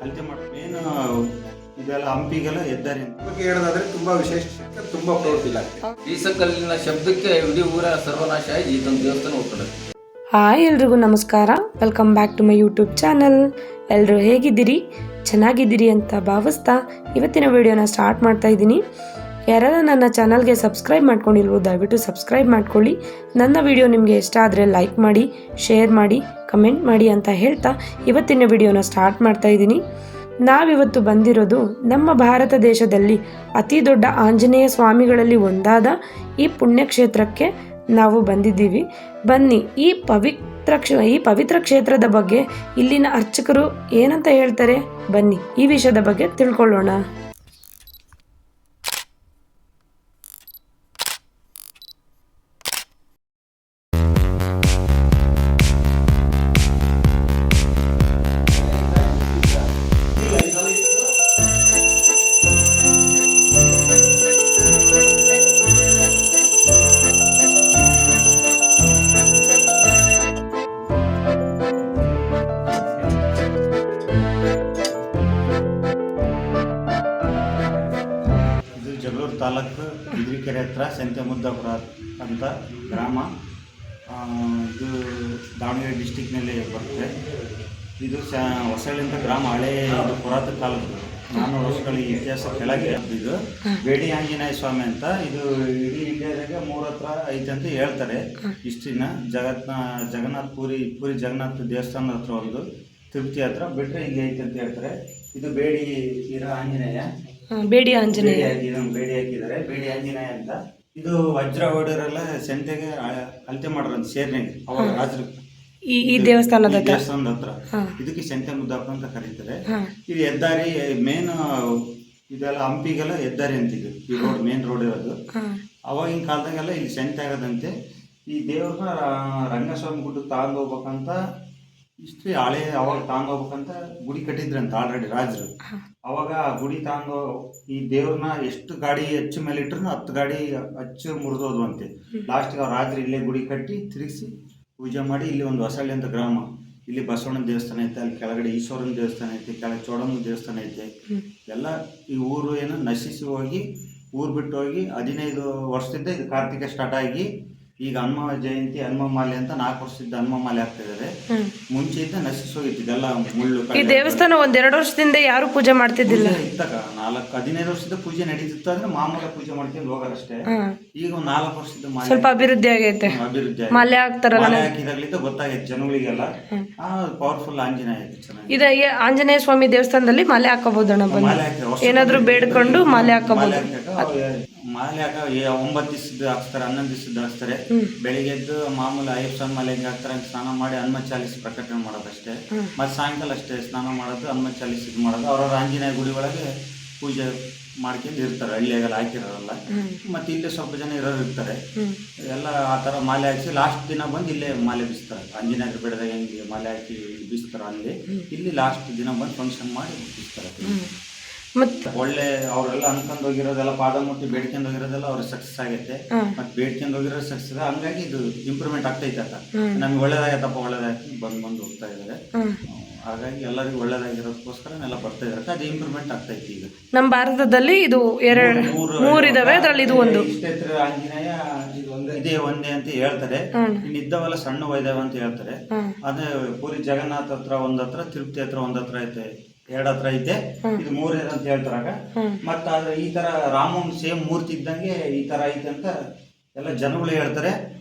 ಅಳತೆ ಮಾಡಿ ಮೇನ್ ಇದೆಲ್ಲ ಹಂಪಿಗೆಲ್ಲ ಹೆದ್ದಾರಿ ಅಂತ ಬಗ್ಗೆ ಹೇಳೋದಾದ್ರೆ ತುಂಬಾ ವಿಶೇಷ, ತುಂಬಾ ಪ್ರೌಢ ಆಗ್ತದೆ. ಬೀಸಕಲ್ಲಿನ ಶಬ್ದಕ್ಕೆ ಇಡೀ ಊರ ಸರ್ವನಾಶ ಆಗಿ ಇದೊಂದು ದೇವಸ್ಥಾನ ಹೋಗ್ತದೆ. ಹಾಯ್ ಎಲ್ರಿಗೂ ನಮಸ್ಕಾರ, welcome back to my YouTube channel. ಎಲ್ಲರೂ ಹೇಗಿದ್ದೀರಿ? ಚೆನ್ನಾಗಿದ್ದೀರಿ ಅಂತ ಭಾವಿಸ್ತಾ ಇವತ್ತಿನ ವಿಡಿಯೋನ ಸ್ಟಾರ್ಟ್ ಮಾಡ್ತಾ ಇದ್ದೀನಿ. ಯಾರೆಲ್ಲ ನನ್ನ ಚಾನಲ್ಗೆ ಸಬ್ಸ್ಕ್ರೈಬ್ ಮಾಡ್ಕೊಂಡಿಲ್ವೋ ದಯವಿಟ್ಟು ಸಬ್ಸ್ಕ್ರೈಬ್ ಮಾಡ್ಕೊಳ್ಳಿ. ನನ್ನ ವಿಡಿಯೋ ನಿಮಗೆ ಇಷ್ಟ ಆದರೆ ಲೈಕ್ ಮಾಡಿ, ಶೇರ್ ಮಾಡಿ, ಕಮೆಂಟ್ ಮಾಡಿ ಅಂತ ಹೇಳ್ತಾ ಇವತ್ತಿನ ವಿಡಿಯೋನ ಸ್ಟಾರ್ಟ್ ಮಾಡ್ತಾ ಇದ್ದೀನಿ. ನಾವಿವತ್ತು ಬಂದಿರೋದು ನಮ್ಮ ಭಾರತ ದೇಶದಲ್ಲಿ ಅತಿ ದೊಡ್ಡ ಆಂಜನೇಯ ಸ್ವಾಮಿಗಳಲ್ಲಿ ಒಂದಾದ ಈ ಪುಣ್ಯಕ್ಷೇತ್ರಕ್ಕೆ ನಾವು ಬಂದಿದ್ದೀವಿ. ಬನ್ನಿ ಈ ಪವಿತ್ರ ಕ್ಷೇತ್ರದ ಬಗ್ಗೆ ಇಲ್ಲಿನ ಅರ್ಚಕರು ಏನಂತ ಹೇಳ್ತಾರೆ, ಬನ್ನಿ ಈ ವಿಷಯದ ಬಗ್ಗೆ ತಿಳ್ಕೊಳ್ಳೋಣ. ಜಗಳೂರು ತಾಲೂಕು ಬಿದ್ರಿಕೆರೆ ಹತ್ರ ಸಂತೆಮುದ್ದಾಪುರ ಅಂತ ಗ್ರಾಮ. ಇದು ದಾವಣಗೆರೆ ಡಿಸ್ಟಿಕ್ನಲ್ಲಿ ಬರುತ್ತೆ. ಇದು ಹೊಸಳ್ಳಿಂದ ಗ್ರಾಮ, ಹಳೇ ಇದು ಪುರಾತನ ಕಾಲದ್ದು 400 ವರ್ಷಗಳ ಇತಿಹಾಸ ಕೆಳಗೆ. ಇದು ಬೇಡಿ ಆಂಜನೇಯ ಸ್ವಾಮಿ ಅಂತ, ಇದು ಇಡೀ ಇಂಡಿಯಾದಾಗ 3 ಹತ್ರ ಐತೆ ಅಂತ ಹೇಳ್ತಾರೆ. ಇಷ್ಟಿನ ಜಗನ್ನಾಥ್ ಪುರಿ ಜಗನ್ನಾಥ ದೇವಸ್ಥಾನದ ಹತ್ರ ಒಂದು, ತಿರುಪತಿ ಹತ್ರ ಬಿಟ್ಟರೆ ಇಲ್ಲಿ ಐತೆ ಅಂತ ಹೇಳ್ತಾರೆ. ಇದು ಬೇಡಿ ಇರೋ ಆಂಜನೇಯ, ಬೇಡಿ ಆಂಜನೇಯ ಬೇಡಿ ಹಾಕಿದ್ದಾರೆ, ಬೇಡಿ ಆಂಜನೇಯ ಅಂತ. ಇದು ವಜ್ರ ಹೊಡೆಯರೆಲ್ಲ ಸಂತೆಗೆ ಅಳತೆ ಮಾಡ್ರಂತ ಸೇರ್ನಾಗೆ ಅವಾಗ ರಾಜರು ಈ ದೇವಸ್ಥಾನದ ಹತ್ರ. ಇದಕ್ಕೆ ಸಂತೆ ಮುದ್ದಾಪುರ ಅಂತ ಕರೀತಾರೆ. ಇದು ಹೆದ್ದಾರಿ ಮೇನ್, ಇದೆಲ್ಲ ಹಂಪಿಗೆಲ್ಲ ಹೆದ್ದಾರಿ ಅಂತ ಇದು. ಈ ರೋಡ್ ಮೇನ್ ರೋಡ್ ಇರೋದು. ಅವಾಗಿನ ಕಾಲದಾಗೆಲ್ಲ ಇಲ್ಲಿ ಸಂತೆ ಆಗೋದಂತೆ. ಈ ದೇವ್ರನ್ನ ರಂಗಸ್ವಾಮಿ ಗುಡ್ಡಕ್ಕೆ ತಗೊಂಡು ಹೋಗ್ಬೇಕಂತ ಇಷ್ಟ್ರಿ ಹಳೆ ಅವಾಗ ತಗೊಂಡು ಹೋಗ್ಬೇಕಂತ ಗುಡಿ ಕಟ್ಟಿದ್ರಂತ ಆಲ್ರೆಡಿ ರಾಜರು. ಅವಾಗ ಗುಡಿ ತಗೊಂಡು ಈ ದೇವ್ರನ್ನ ಎಷ್ಟು ಗಾಡಿ ಹೆಚ್ಚು ಮೇಲೆ ಇಟ್ರು 10 ಗಾಡಿ ಹಚ್ಚು ಮುರಿದೋದು ಅಂತೆ. ಲಾಸ್ಟ್ಗೆ ಅವ್ರು ರಾಜರು ಇಲ್ಲೇ ಗುಡಿ ಕಟ್ಟಿ ತಿರುಗಿಸಿ ಪೂಜೆ ಮಾಡಿ. ಇಲ್ಲಿ ಒಂದು ಹೊಸಳ್ಳಿ ಅಂತ ಗ್ರಾಮ, ಇಲ್ಲಿ ಬಸವಣ್ಣನ ದೇವಸ್ಥಾನ ಐತೆ, ಅಲ್ಲಿ ಕೆಳಗಡೆ ಈಶ್ವರನ ದೇವಸ್ಥಾನ ಐತೆ, ಕೆಳಗೆ ಚೋಡಮ್ಮನ ದೇವಸ್ಥಾನ ಐತೆ. ಎಲ್ಲ ಈ ಊರು ಏನೋ ನಶಿಸಿ ಹೋಗಿ ಊರು ಬಿಟ್ಟು ಹೋಗಿ 15 ವರ್ಷದಿಂದ ಇದು ಕಾರ್ತಿಕ ಸ್ಟಾರ್ಟ್ ಆಗಿ ಈಗ ಹನುಮ ಜಯಂತಿ ಹನುಮ ಮಾಲೆ ಅಂತ 4 ವರ್ಷದಿಂದ ಹನುಮ ಮಾಲೆ ಆಗ್ತಾ ಇದ್ದಾರೆ. ಮುಂಚೆಯಿಂದ ನಶಿಸಿ ಹೋಗಿತ್ತಿದೆಲ್ಲ ಮುಳ್ಳು. ಈ ದೇವಸ್ಥಾನ 1-2 ವರ್ಷದಿಂದ ಯಾರು ಪೂಜೆ ಮಾಡ್ತಿದ್ದಿಲ್ಲ. ಇದ್ದಾಗ 15 ವರ್ಷದ ಪೂಜೆ ನಡೀತಿತ್ತು ಅಂದ್ರೆ ಮಾಮೂಲ ಪೂಜೆ ಮಾಡ್ಕೊಂಡು ಹೋಗಾರಷ್ಟೇ. ಈಗ 4 ವರ್ಷದ ಸ್ವಲ್ಪ ಅಭಿವೃದ್ಧಿ ಆಗೈತೆ. ಮಾಲೆ ಹಾಕ್ತಾರಲ್ಲ, ಮಾಲೆ ಹಾಕಿದಾಗ್ಲಿಂದ ಗೊತ್ತಾಗೈತೆ ಜನಗಳಿಗೆಲ್ಲ. ಪವರ್ಫುಲ್ ಆಂಜನೇಯ ಐತೆ, ಚೆನ್ನಾಗಿ. ಇದು ಆಂಜನೇಯ ಸ್ವಾಮಿ ದೇವಸ್ಥಾನದಲ್ಲಿ ಮಾಲೆ ಹಾಕಬಹುದಣ್ಣ, ಏನಾದ್ರು ಬೇಡ್ಕೊಂಡು ಮಾಲೆ ಹಾಕಬಹುದು. ಮಾಲೆ ಹಾಕ 9 ದಿವಸದ ಹಾಕ್ತಾರೆ, 11 ದಿವಸದ ಹಾಕ್ತಾರೆ. ಬೆಳಿಗ್ಗೆ ಎದ್ದು ಮಾಮೂಲಿ ಅಯ್ಯಪ್ಪ ಮಾಲೆ ಹೆಂಗೆ ಹಾಕ್ತಾರೆ ಸ್ನಾನ ಮಾಡಿ ಹನುಮ ಚಾಲಿಸಿ ಪ್ರಕಟಣೆ ಮಾಡೋದಷ್ಟೇ. ಮತ್ತೆ ಸಾಯಂಕಾಲ ಅಷ್ಟೇ ಸ್ನಾನ ಮಾಡೋದು, ಹನುಮ ಚಾಲಿಸಿ ಇದು ಮಾಡೋದು. ಅವ್ರವ್ರ ಆಂಜನೇಯ ಗುಡಿ ಒಳಗೆ ಪೂಜೆ ಮಾಡ್ಕೊಂಡು ಇರ್ತಾರೆ, ಹಳ್ಳಿಯಾಗೆಲ್ಲ ಹಾಕಿರೋರಲ್ಲ. ಮತ್ತೆ ಇಲ್ಲೇ ಸ್ವಲ್ಪ ಜನ ಇರೋರು ಇರ್ತಾರೆ. ಎಲ್ಲ ಆ ಥರ ಮಾಲೆ ಹಾಕಿ ಲಾಸ್ಟ್ ದಿನ ಬಂದು ಇಲ್ಲೇ ಮಾಲೆ ಬೀಸ್ತಾರೆ. ಆಂಜನೇಯರ ಬೆಳೆದಾಗ ಹೆಂಗೆ ಮಾಲೆ ಹಾಕಿ ಬೀಸ್ತಾರೆ ಅಲ್ಲಿ, ಇಲ್ಲಿ ಲಾಸ್ಟ್ ದಿನ ಬಂದು ಫಂಕ್ಷನ್ ಮಾಡಿ ಬೀಸ್ತಾರೆ. ಮತ್ತೆ ಒಳ್ಳೆ ಅವರೆಲ್ಲ ಅನ್ಕೊಂಡ್ ಹೋಗಿರೋದೆಲ್ಲ, ಪಾದ ಮುಟ್ಟಿ ಬೇಡ್ಕೊಂಡು ಹೋಗಿರೋದೆಲ್ಲ ಅವ್ರಿಗೆ ಸಕ್ಸಸ್ ಆಗೈತೆ. ಮತ್ತೆ ಬೇಡ್ಕೊಂಡು ಹೋಗಿರೋ ಸಕ್ಸಸ್, ಹಂಗಾಗಿ ಇದು ಇಂಪ್ರೂವ್ಮೆಂಟ್ ಆಗ್ತೈತೆ. ನಮ್ಗೆ ಒಳ್ಳೇದಾಗತ್ತಪ್ಪ, ಒಳ್ಳೇದಾಗಿ ಬಂದು ಹೋಗ್ತಾ ಇದಾರೆ. ಹಾಗಾಗಿ ಎಲ್ಲರಿಗೂ ಒಳ್ಳೇದಾಗಿರೋದಕ್ಕೋಸ್ಕರ ಎಲ್ಲ ಬರ್ತಾ ಇದಾರೆ. ಅದು ಇಂಪ್ರೂವ್ಮೆಂಟ್ ಆಗ್ತೈತಿ. ಈಗ ನಮ್ಮ ಭಾರತದಲ್ಲಿ ಇದು 3 ಇದಾವೆ, ಅದರಲ್ಲಿ ಇದು ಒಂದು. ಇಷ್ಟೇತ್ರ ಆಂಜನೇಯ ಇದೇ ಒಂದೇ ಅಂತ ಹೇಳ್ತಾರೆ. ಇನ್ನಿದ್ದವೆಲ್ಲ ಸಣ್ಣ ಇದಾವೆ ಅಂತ ಹೇಳ್ತಾರೆ. ಅದೇ ಪೂರಿ ಜಗನ್ನಾಥ ಹತ್ರ ಒಂದತ್ರ, ತಿರುಪತಿ ಹತ್ರ ಒಂದತ್ರ ಐತೆ, 2 ಹತ್ರ ಐತೆ. ಇದು 3 ಅಂತ ಹೇಳ್ತಾರಾಗ. ಮತ್ತ ಆದ್ರೆ ಈ ತರ ರಾಮನ್ ಸೇಮ್ ಮೂರ್ತಿ ಇದ್ದಂಗೆ ಈ ತರ ಐತೆ ಅಂತ ಎಲ್ಲ ಜನಗಳು ಹೇಳ್ತಾರೆ.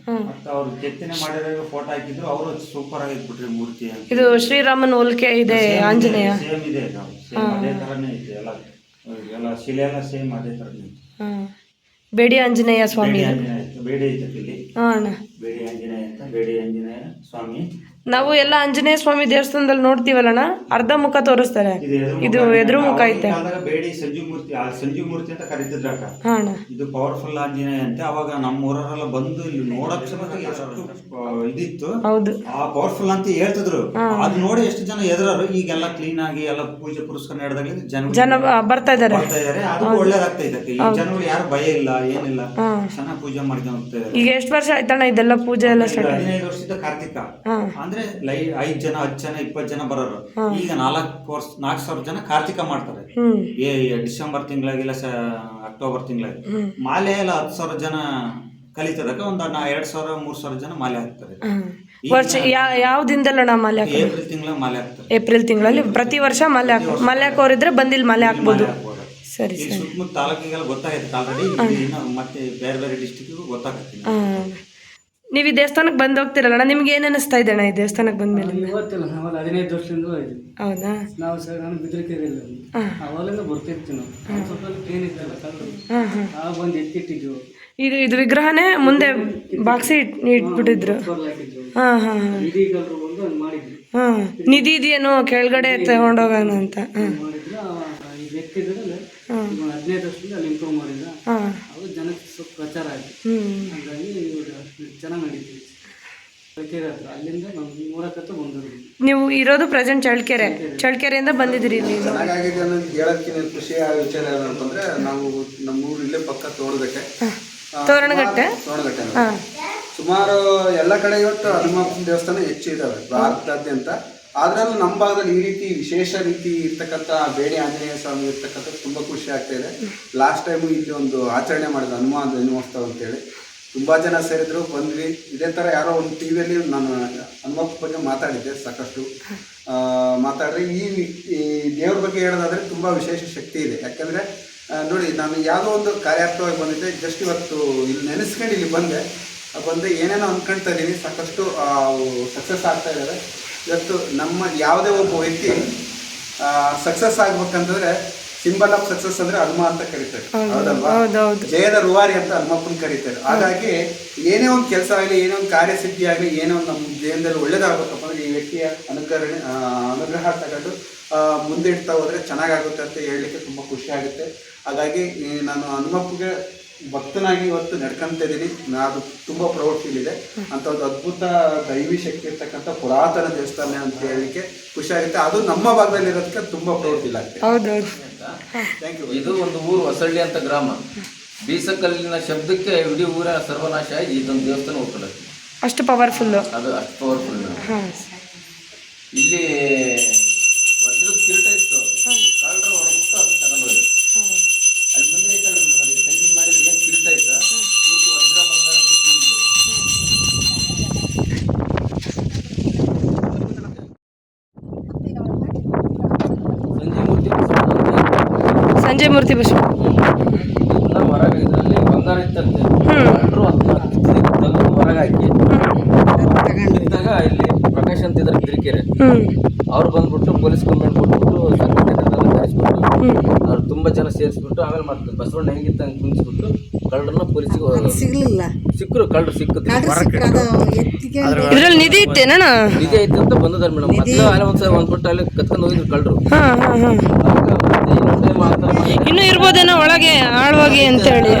ಮತ್ತ ಅವ್ರು ಕೆತ್ತನೆ ಮಾಡಿರೋ ಫೋಟೋ ಹಾಕಿದ್ರು, ಅವರು ಸೂಪರ್ ಆಗಿದ್ಬಿಟ್ರಿ ಮೂರ್ತಿ ಅಂತ. ಇದು ಶ್ರೀರಾಮನ ಹೋಲಿಕೆ ಇದೆ ಆಂಜನೇಯ, ಸೇಮ್ ಇದೆ, ಸೇಮ್ ಅದೇ ತರನೇ ಐತೆ. ಎಲ್ಲ ಶಿಲೆ ಎಲ್ಲ ಸೇಮ್ ಅದೇ ತರನೇ ಐತೆ. ಬೇಡಿ ಆಂಜನೇಯ ಸ್ವಾಮಿ, ಬೇಡಿ ಐತೆ ಇಲ್ಲಿ, ಬೇಡಿ ಆಂಜನೇಯ ಅಂತ, ಬೇಡಿ ಆಂಜನೇಯ ಸ್ವಾಮಿ. ನಾವು ಎಲ್ಲ ಆಂಜನೇಯ ಸ್ವಾಮಿ ದೇವಸ್ಥಾನದಲ್ಲಿ ನೋಡ್ತೀವಲ್ಲಣ್ಣ, ಅರ್ಧ ಮುಖ ತೋರಿಸ್ತಾರೆ. ಇದು ಎದುರು ಮುಖ ಐತೆ. ಬೇಡಿ ಸಂಜೀವ್ ಮೂರ್ತಿ ಅಂತ ಕರೀತಿದ್ರಕ್ಕ. ಇದು ಪವರ್ಫುಲ್ ಆಂಜನೇಯ ಅಂತ. ಅವಾಗ ನಮ್ಮ ಊರವರೆಲ್ಲ ಬಂದು ಇಲ್ಲಿ ನೋಡಕ್ ಇದಿತ್ತು. ಆ ಪವರ್ಫುಲ್ ಅಂತ ಹೇಳ್ತಿದ್ರು. ಅದ್ ನೋಡಿ ಎಷ್ಟು ಜನ ಎದುರರು. ಈಗೆಲ್ಲ ಕ್ಲೀನ್ ಆಗಿ ಎಲ್ಲ ಪೂಜೆ ಪುರಸ್ಕಾರ ನಡೆದಾಗ ಜನ ಬರ್ತಾ ಇದಾರೆ. ಅದು ಒಳ್ಳೇದಾಗ್ತಾ ಇದೆ. ಈ ಜನಗಳು ಯಾರು ಭಯ ಇಲ್ಲ, ಏನಿಲ್ಲ, ಚೆನ್ನಾಗಿ ಪೂಜೆ ಮಾಡ್ಕೊಂಡು ಹೋಗ್ತಾ ಇದಾರೆ. ಈಗ ಎಷ್ಟು ವರ್ಷ ಆಯ್ತಣ್ಣ ಇದೆಲ್ಲ ಪೂಜೆ ಎಲ್ಲ? 15 ವರ್ಷದ ಕಾರ್ತಿಕ ಅಂದ್ರೆ 5 ಜನ 10 ಜನ 20 ಜನ ಬರೋರು. ಈಗ 4,000 ಜನ ಕಾರ್ತಿಕ ಮಾಡ್ತಾರೆ. ಡಿಸೆಂಬರ್ ತಿಂಗಳಾಗಿಲ್ಲ ಅಕ್ಟೋಬರ್ ತಿಂಗಳಾಗಿ ಮಾಲೆ ಎಲ್ಲ 10,000 ಜನ ಕಲಿತದಕ್ಕೆ ಒಂದು 2,000 3,000 ಜನ ಮಾಲೆ ಹಾಕ್ತಾರೆ. ವರ್ಷ ಯಾವ ದಿನದಲ್ಲ ಮಾಲೆ ಹಾಕೋದು? ಏಪ್ರಿಲ್ ತಿಂಗಳ ಮಾಲೆ ಹಾಕ್ತಾರೆ. ಏಪ್ರಿಲ್ ತಿಂಗಳಲ್ಲಿ ಪ್ರತಿ ವರ್ಷ ಮಾಲೆ ಮಾಲೆ ಹಾಕೋರಿದ್ರೆ ಬಂದಿಲ್ಲಿ ಮಾಲೆ ಹಾಕ್ಬೋದು. ಸರಿ ಈ ಸುತ್ತಮುತ್ತ ತಾಲೂಕಿಗೆಲ್ಲ ಗೊತ್ತಾಗೈತೆ ಆಲ್ರೆಡಿ. ಮತ್ತೆ ಬೇರೆ ಬೇರೆ ಡಿಸ್ಟಿಕ್ಗೂ ಗೊತ್ತಾಗತ್ತೆ. ನೀವು ಈ ದೇವಸ್ಥಾನಕ್ಕೆ ಬಂದು ಹೋಗ್ತಿರಲ್ಲ, ನಿಮ್ಗೆ ಏನು ಅನಿಸ್ತಾ ಇದೆ ಅಣ್ಣ ಈ ದೇವಸ್ಥಾನಕ್ಕೆ ಬಂದ ಮೇಲೆ? ಇವತ್ತಿಲ್ಲ, ನಾವು 15 ವರ್ಷದಿಂದ ಹೋಗಿದ್ವಿ. ಹೌದಾ? ನಾವು ಸರ್ ನಾನು ಬಿದ್ರಿಕೆರೆಯಲ್ಲಿ ಅವಾಗಲಿಂದ ಬರ್ತಿರ್ತೀವಿ ನಾವು. ಸ್ವಲ್ಪ ಟ್ರೈನ್ ಇದ್ದಲ್ಲ ಕಲ್ಲು, ಆಗ ಬಂದು ಎತ್ತಿಟ್ಟಿದ್ವಿ. ಇದು ವಿಗ್ರಹನೇ ಮುಂದೆ ಬಾಕ್ಸಿ ಇಟ್ಬಿಟ್ಟಿದ್ರು. ಹಾಂ ಹಾಂ ಹಾಂ. ಇಡೀ ಕಲ್ರು ಬಂದು ಹಂಗೆ ಮಾಡಿದ್ವಿ. ಹಾಂ, ನಿಧಿ ಇದೆಯೇನೋ ಕೆಳಗಡೆ ತಗೊಂಡೋಗೋಣ ಅಂತ. ಮಾಡಿದ್ರು ಇದು ಎತ್ತಿದ್ರಲ್ಲ 15 ವರ್ಷದಿಂದ ಅಲ್ಲಿ ಇಂಪ್ರೂವ್ ಮಾಡಿದ್ರ. ಅವಾಗ ಜನಕ್ಕೆ ಸ್ವಲ್ಪ ಪ್ರಚಾರ ಆಯ್ತು. ಹಾಗಾಗಿ ಇವಾಗ ಚೆನ್ನಾಗಿ ನಡೀತೀವಿ. ಚಳ್ಳಕೆರೆ ಹತ್ರ ಅಲ್ಲಿಂದ ನಾವು 3 ಬಂದಿದ್ವಿ. ನೀವು ಇರೋದು ಪ್ರೆಸೆಂಟ್ ಚಳ್ಳಕೆರೆಯಿಂದ ಬಂದಿದ್ದೀರಿ ಇಲ್ಲಿ? ಚೆನ್ನಾಗಾಗಿದೆ ಅನ್ನೋದು ಹೇಳೋದಕ್ಕಿಂತ ಖುಷಿಯ ವಿಚಾರ ಏನಂತಂದ್ರೆ, ನಾವು ನಮ್ಮೂರು ಇಲ್ಲೇ ಪಕ್ಕ ತೋರಣಗಟ್ಟೆ ಸುಮಾರು ಎಲ್ಲ ಕಡೆ ಇವತ್ತು ಹನುಮಪ್ಪನ ದೇವಸ್ಥಾನ ಹೆಚ್ಚು ಇದಾವೆ ಭಾರತದಾದ್ಯಂತ. ಆದ್ರಲ್ಲೂ ನಮ್ಮ ಭಾಗದಲ್ಲಿ ಈ ರೀತಿ ವಿಶೇಷ ರೀತಿ ಇರ್ತಕ್ಕಂಥ ಬೇಡಿ ಆಂಜನೇಯ ಸ್ವಾಮಿ ಇರ್ತಕ್ಕಂಥ ತುಂಬಾ ಖುಷಿ ಆಗ್ತಾ ಇದೆ. ಲಾಸ್ಟ್ ಟೈಮು ಇಲ್ಲಿ ಒಂದು ಆಚರಣೆ ಮಾಡಿದ ಹನುಮಾನ್ ಜನ್ಮೋತ್ಸವ ಅಂತೇಳಿ ತುಂಬಾ ಜನ ಸೇರಿದ್ರು, ಬಂದ್ವಿ. ಇದೇ ತರ ಯಾರೋ ಒಂದು ಟಿವಿಯಲ್ಲಿ ನಾನು ಹನುಮಪ್ಪ ಬಗ್ಗೆ ಮಾತಾಡಿದ್ದೆ, ಸಾಕಷ್ಟು ಮಾತಾಡ್ರಿ. ಈ ದೇವ್ರ ಬಗ್ಗೆ ಹೇಳೋದಾದ್ರೆ ತುಂಬಾ ವಿಶೇಷ ಶಕ್ತಿ ಇದೆ. ಯಾಕಂದ್ರೆ ನೋಡಿ, ನಾನು ಯಾವುದೋ ಒಂದು ಕಾರ್ಯಾರ್ಥವಾಗಿ ಬಂದಿದ್ದೆ, ಜಸ್ಟ್ ಇವತ್ತು ಇಲ್ಲಿ ನೆನೆಸ್ಕೊಂಡು ಇಲ್ಲಿ ಬಂದೆ ಏನೇನೋ ಅಂದ್ಕೊಳ್ತಾ ಇದ್ದೀನಿ. ಸಾಕಷ್ಟು ಸಕ್ಸಸ್ ಆಗ್ತಾ ಇದ್ದಾರೆ. ಇವತ್ತು ನಮ್ಮ ಯಾವುದೇ ಒಬ್ಬ ವ್ಯಕ್ತಿ ಸಕ್ಸಸ್ ಆಗ್ಬೇಕಂತಂದ್ರೆ ಸಿಂಬಲ್ ಆಫ್ ಸಕ್ಸಸ್ ಅಂದ್ರೆ ಹನುಮ ಅಂತ ಕರೀತಾರೆ, ಹೌದಲ್ವಾ? ಜಯದ ರೂವಾರಿ ಅಂತ ಹನುಮಪ್ಪನ ಕರೀತಾರೆ. ಹಾಗಾಗಿ ಏನೇ ಒಂದು ಕೆಲಸ ಆಗಲಿ, ಏನೇ ಒಂದು ಕಾರ್ಯಸಿದ್ಧಿ ಆಗಲಿ, ಏನೋ ಒಂದು ನಮ್ಮ ಜೀವನದಲ್ಲಿ ಒಳ್ಳೇದಾಗಬೇಕಪ್ಪ ಅಂದ್ರೆ ಈ ವ್ಯಕ್ತಿಯ ಅನುಗ್ರಹ ತಗೊಂಡು ಮುಂದೆ ಇಡ್ತಾ ಹೋದ್ರೆ ಚೆನ್ನಾಗಾಗುತ್ತೆ ಅಂತ ಹೇಳಲಿಕ್ಕೆ ತುಂಬ ಖುಷಿ ಆಗುತ್ತೆ. ಹಾಗಾಗಿ ನಾನು ಹನುಮಪ್ಪಗೆ ಭಕ್ತನಾಗಿ ಇವತ್ತು ನಡ್ಕೊಂತ ಇದ್ದೀನಿ. ಅದು ತುಂಬ ಪ್ರೌಡ್ ಫೀಲ್ ಇದೆ. ಅಂತ ಒಂದು ಅದ್ಭುತ ದೈವಿ ಶಕ್ತಿ ಇರ್ತಕ್ಕಂಥ ಪುರಾತನ ದೇವಸ್ಥಾನ ಅಂತ ಹೇಳಲಿಕ್ಕೆ ಖುಷಿ ಆಗುತ್ತೆ. ಅದು ನಮ್ಮ ಭಾಗದಲ್ಲಿ ಇರೋದಕ್ಕೆ ತುಂಬ ಪ್ರೌಡ್ ಫೀಲ್ ಆಗ್ತದೆ. Thank you. ಇದು ಒಂದು ಊರು ಹೊಸಳ್ಳಿ ಅಂತ ಗ್ರಾಮ. ಬೀಸಕಲ್ಲಿನ ಶಬ್ದಕ್ಕೆ ಇಡೀ ಊರ ಸರ್ವನಾಶ ಆಗಿ ಇದೊಂದು ದೇವಸ್ಥಾನ ಹೋಗ್ಕೊಳ್ಳುತ್ತೆ. ಅಷ್ಟು ಪವರ್ಫುಲ್ ಅದು, ಅಷ್ಟು ಪವರ್ಫುಲ್. ಇಲ್ಲಿ ವಜ್ರದ ಕಿರೀಟ ಇತ್ತು, ಕಳ್ಳರು ಹೊಡೆದ್ಬಿಟ್ಟು ಅದನ್ನ ತಗೊಂಡು ಹೋಗಿ ಅಲ್ಲಿ ಮುಂದೆ ಐತಲ್ಲ ಪೆನ್ಷನ್ ಮಾಡಿದ್ದು ಏನು ಕಿರೀಟ ಇತ್ತು, ಪೂರ್ತಿ ವಜ್ರ ಬಂಗಾರದ್ದು ಕೂಡಿದ್ದು. ಸಂಜೆ ಮೂರ್ತಿ ಬಸ್ ಹೊರಗೆ ಇದರಲ್ಲಿ ಬಂಗಾರ ಇತ್ತಂತೆ, ಕಳ್ಳರು ಅದನ್ನ ತೆಗೆದು ಹೊರಗೆ ಹಾಕಿ ಇದ್ದಾಗ ಇಲ್ಲಿ ಪ್ರಕಾಶ್ ಅಂತ ಇದ್ದಾರೆ ಬಿದ್ರಿಕೆರೆ, ಅವ್ರು ಬಂದ್ಬಿಟ್ಟು ಪೊಲೀಸ್ ಕಂಪ್ಲೇಂಟ್ ಕೊಟ್ಬಿಟ್ಟು ಸಂಘಟನೆಲ್ಲ ಕರೆಸ್ಬಿಟ್ಟು ಅವ್ರು ತುಂಬಾ ಜನ ಸೇರಿಸ್ಬಿಟ್ಟು ಆಮೇಲೆ ಮತ್ತೆ ಬಸವಣ್ಣ ಹೆಂಗಿತ್ತ ಹಂಗೆ ಕುಂದಿಸ್ಬಿಟ್ಟು ಕಳ್ಳರನ್ನ ಪೊಲೀಸಿಗೆ ಸಿಕ್ಕರು. ಕಳ್ಳರು ಸಿಕ್ಕಿದ್ರು. ಇದ್ರಲ್ಲಿ ನಿಧಿ ಇತ್ತೇನ? ನಿಧಿ ಐತೆ ಅಂತ ಬಂದಿದ್ದಾರೆ ಮೇಡಮ್. ಮೊದಲು ಅಲ್ಲಿ ಒಂದ್ಸಲ ಬಂದ್ಬಿಟ್ಟು ಅಲ್ಲಿ ಕತ್ಕೊಂಡು ಹೋಗಿದ್ರು ಕಳ್ಳರು. ಇನ್ನೂ ಇರ್ಬೋದೇನೋ ಒಳಗೆ ಆಳವಾಗಿ ಅಂತ ಹೇಳಿ.